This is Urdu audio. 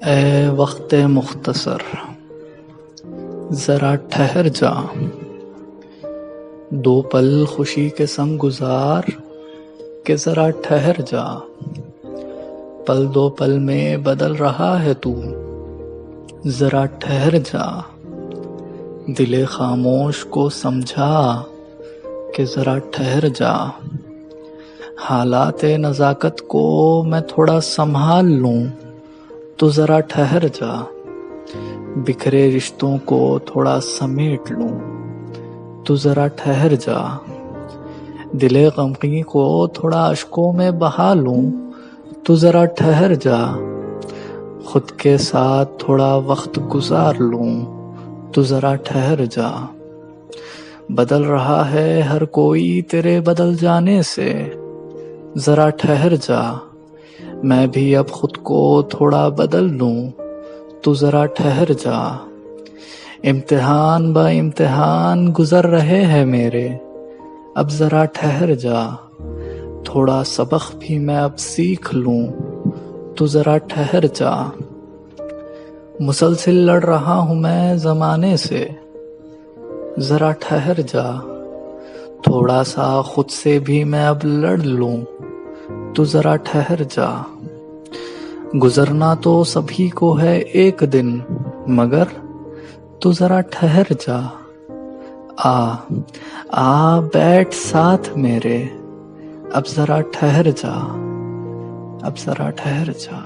اے وقت مختصر ذرا ٹھہر جا، دو پل خوشی کے سنگ گزار کہ ذرا ٹھہر جا، پل دو پل میں بدل رہا ہے تو ذرا ٹھہر جا، دل خاموش کو سمجھا کہ ذرا ٹھہر جا، حالات نزاکت کو میں تھوڑا سنبھال لوں تو ذرا ٹھہر جا، بکھرے رشتوں کو تھوڑا سمیٹ لوں تو ذرا ٹھہر جا، دل غمگین کو تھوڑا اشکوں میں بہا لوں تو ذرا ٹھہر جا، خود کے ساتھ تھوڑا وقت گزار لوں تو ذرا ٹھہر جا، بدل رہا ہے ہر کوئی تیرے بدل جانے سے ذرا ٹھہر جا، میں بھی اب خود کو تھوڑا بدل لوں تو ذرا ٹھہر جا، امتحان با امتحان گزر رہے ہیں میرے اب ذرا ٹھہر جا، تھوڑا سبق بھی میں اب سیکھ لوں تو ذرا ٹھہر جا، مسلسل لڑ رہا ہوں میں زمانے سے ذرا ٹھہر جا، تھوڑا سا خود سے بھی میں اب لڑ لوں تو ذرا ٹھہر جا، گزرنا تو سبھی کو ہے ایک دن مگر تو ذرا ٹھہر جا، آ بیٹھ ساتھ میرے اب ذرا ٹھہر جا، اب ذرا ٹھہر جا۔